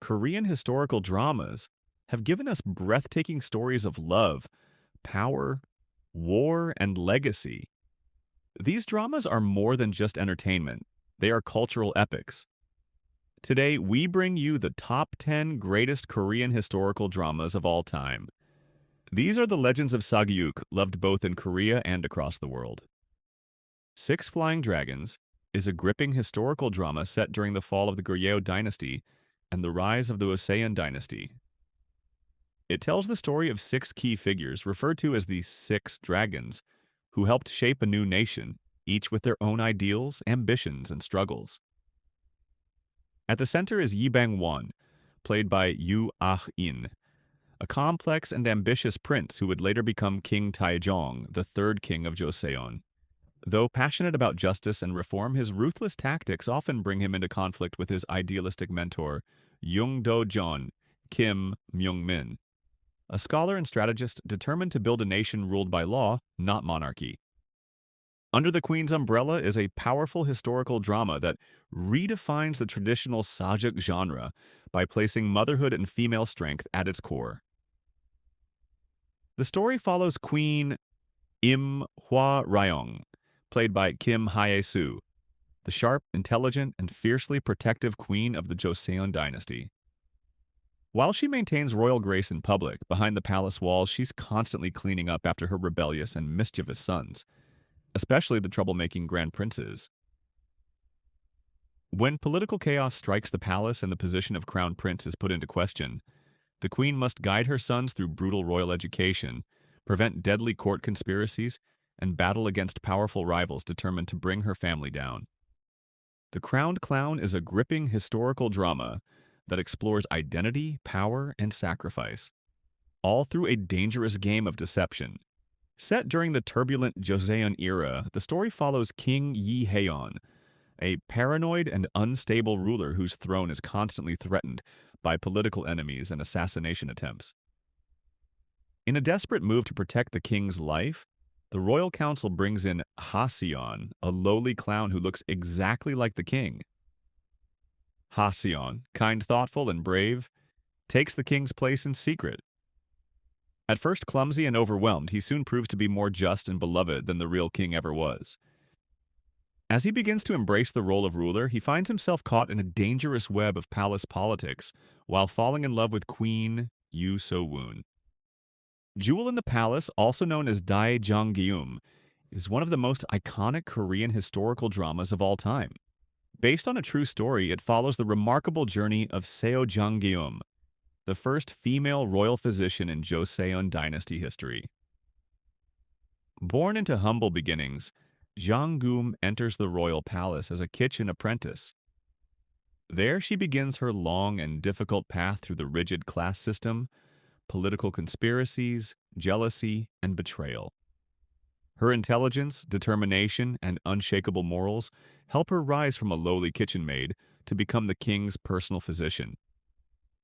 Korean historical dramas have given us breathtaking stories of love, power, war, and legacy. These dramas are more than just entertainment, they are cultural epics. Today, we bring you the top 10 greatest Korean historical dramas of all time. These are the legends of Sageuk, loved both in Korea and across the world. Six Flying Dragons is a gripping historical drama set during the fall of the Goryeo dynasty and the rise of the Joseon dynasty. It tells the story of six key figures, referred to as the Six Dragons, who helped shape a new nation, each with their own ideals, ambitions, and struggles. At the center is Yi Bang-won, played by Yoo Ah-in, a complex and ambitious prince who would later become King Taejong, the third king of Joseon. Though passionate about justice and reform, his ruthless tactics often bring him into conflict with his idealistic mentor, Young Do-jeon, Kim Myung-min, a scholar and strategist determined to build a nation ruled by law, not monarchy. Under the Queen's Umbrella is a powerful historical drama that redefines the traditional Sageuk genre by placing motherhood and female strength at its core. The story follows Queen Im Hwa-ryong, played by Kim Hye-soo, the sharp, intelligent, and fiercely protective queen of the Joseon dynasty. While she maintains royal grace in public, behind the palace walls she's constantly cleaning up after her rebellious and mischievous sons, especially the troublemaking grand princes. When political chaos strikes the palace and the position of crown prince is put into question, the queen must guide her sons through brutal royal education, prevent deadly court conspiracies, and battle against powerful rivals determined to bring her family down. The Crowned Clown is a gripping historical drama that explores identity, power, and sacrifice, all through a dangerous game of deception. Set during the turbulent Joseon era, the story follows King Yi Haeon, a paranoid and unstable ruler whose throne is constantly threatened by political enemies and assassination attempts. In a desperate move to protect the king's life, the royal council brings in Ha-seon, a lowly clown who looks exactly like the king. Ha-seon, kind, thoughtful, and brave, takes the king's place in secret. At first clumsy and overwhelmed, he soon proves to be more just and beloved than the real king ever was. As he begins to embrace the role of ruler, he finds himself caught in a dangerous web of palace politics while falling in love with Queen Yoo So-woon. Jewel in the Palace, also known as Dae Jang-geum, is one of the most iconic Korean historical dramas of all time. Based on a true story, it follows the remarkable journey of Seo Jang-geum, the first female royal physician in Joseon dynasty history. Born into humble beginnings, Jang-geum enters the royal palace as a kitchen apprentice. There she begins her long and difficult path through the rigid class system, political conspiracies, jealousy, and betrayal. Her intelligence, determination, and unshakable morals help her rise from a lowly kitchen maid to become the king's personal physician,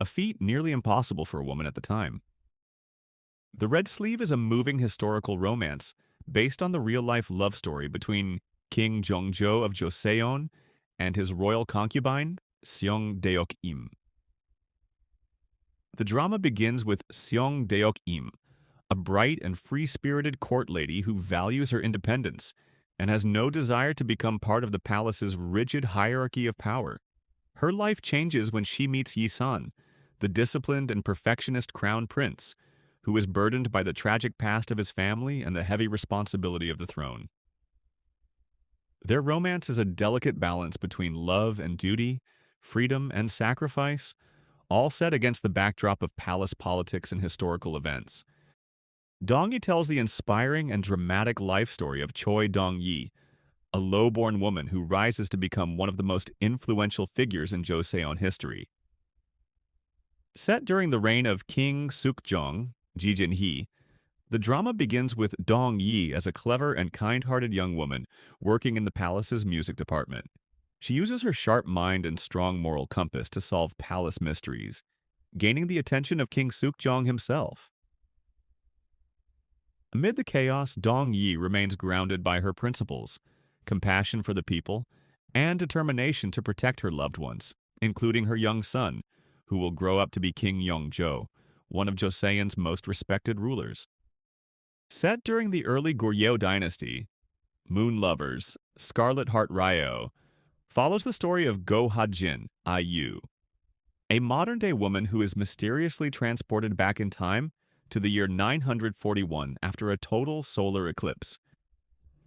a feat nearly impossible for a woman at the time. The Red Sleeve is a moving historical romance based on the real-life love story between King Jongjo of Joseon and his royal concubine, Seong Deok-im. The drama begins with Seong Deok-im, a bright and free-spirited court lady who values her independence and has no desire to become part of the palace's rigid hierarchy of power. Her life changes when she meets Yi-san, the disciplined and perfectionist crown prince, who is burdened by the tragic past of his family and the heavy responsibility of the throne. Their romance is a delicate balance between love and duty, freedom and sacrifice, all set against the backdrop of palace politics and historical events. Dong-yi tells the inspiring and dramatic life story of Choi Dong-yi, a low-born woman who rises to become one of the most influential figures in Joseon history. Set during the reign of King Sukjong, Ji Jin-hee, the drama begins with Dong-yi as a clever and kind-hearted young woman working in the palace's music department. She uses her sharp mind and strong moral compass to solve palace mysteries, gaining the attention of King Sukjong himself. Amid the chaos, Dong-yi remains grounded by her principles, compassion for the people, and determination to protect her loved ones, including her young son, who will grow up to be King Yongzhou, one of Joseon's most respected rulers. Set during the early Goryeo dynasty, Moon Lovers, Scarlet Heart Ryo follows the story of Go Ha-jin, IU, a modern-day woman who is mysteriously transported back in time to the year 941 after a total solar eclipse.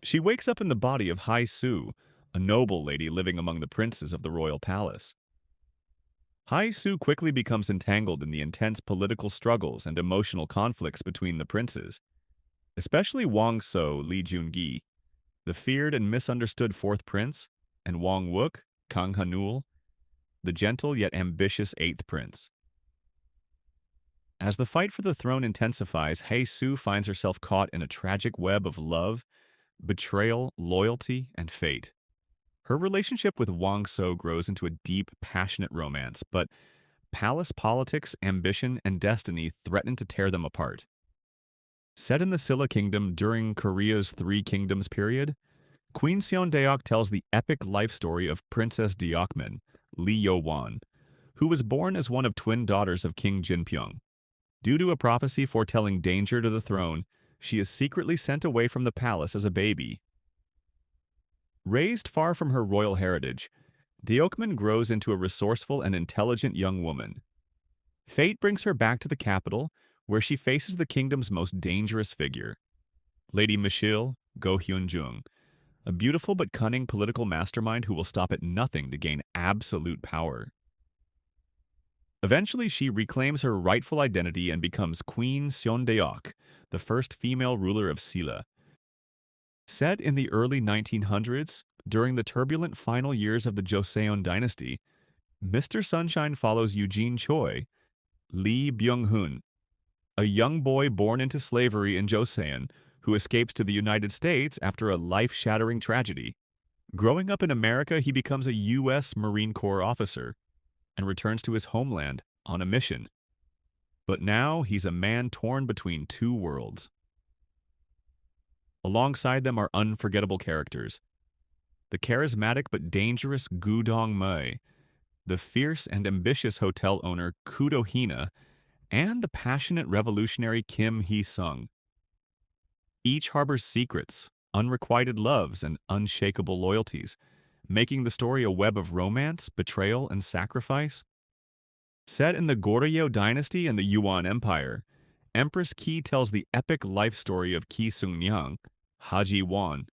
She wakes up in the body of Hai-su, a noble lady living among the princes of the royal palace. Hai-su quickly becomes entangled in the intense political struggles and emotional conflicts between the princes, especially Wang So Li Jungi, the feared and misunderstood fourth prince, and Wang Wook, Kang Hanul, the gentle yet ambitious eighth prince. As the fight for the throne intensifies, Hai-su finds herself caught in a tragic web of love, betrayal, loyalty, and fate. Her relationship with Wang So grows into a deep, passionate romance, but palace politics, ambition, and destiny threaten to tear them apart. Set in the Silla Kingdom during Korea's Three Kingdoms period, Queen Deok tells the epic life story of Princess Deokmin, Lee Yo-won, who was born as one of twin daughters of King Jinpyong. Due to a prophecy foretelling danger to the throne, she is secretly sent away from the palace as a baby. Raised far from her royal heritage, Deokmin grows into a resourceful and intelligent young woman. Fate brings her back to the capital, where she faces the kingdom's most dangerous figure, Lady Michelle Go Hyun-jung, a beautiful but cunning political mastermind who will stop at nothing to gain absolute power. Eventually, she reclaims her rightful identity and becomes Queen Deok, the first female ruler of Silla. Set in the early 1900s, during the turbulent final years of the Joseon dynasty, Mr. Sunshine follows Eugene Choi, Lee Byung-hun, a young boy born into slavery in Joseon who escapes to the United States after a life-shattering tragedy. Growing up in America, he becomes a U.S. Marine Corps officer and returns to his homeland on a mission. But now he's a man torn between two worlds. Alongside them are unforgettable characters: the charismatic but dangerous Gu Dong-mei, the fierce and ambitious hotel owner Koo Do-hina, and the passionate revolutionary Kim Hee-sung. Each harbors secrets, unrequited loves, and unshakable loyalties, making the story a web of romance, betrayal, and sacrifice. Set in the Goryeo dynasty and the Yuan Empire, Empress Ki tells the epic life story of Ki Seung-nyang, Haji Won,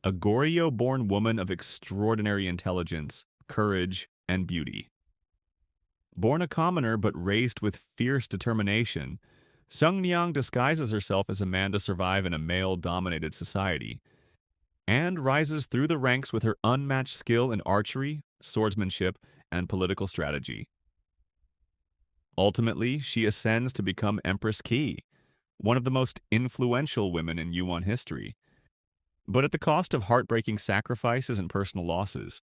a Goryeo-born woman of extraordinary intelligence, courage, and beauty. Born a commoner but raised with fierce determination, Seung-nyang disguises herself as a man to survive in a male-dominated society, and rises through the ranks with her unmatched skill in archery, swordsmanship, and political strategy. Ultimately, she ascends to become Empress Ki, one of the most influential women in Yuan history, but at the cost of heartbreaking sacrifices and personal losses.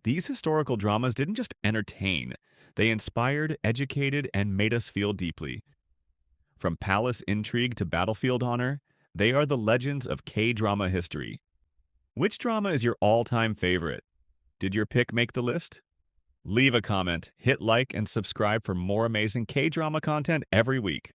These historical dramas didn't just entertain, they inspired, educated, and made us feel deeply. From palace intrigue to battlefield honor, they are the legends of K-drama history. Which drama is your all-time favorite? Did your pick make the list? Leave a comment, hit like, and subscribe for more amazing K-drama content every week.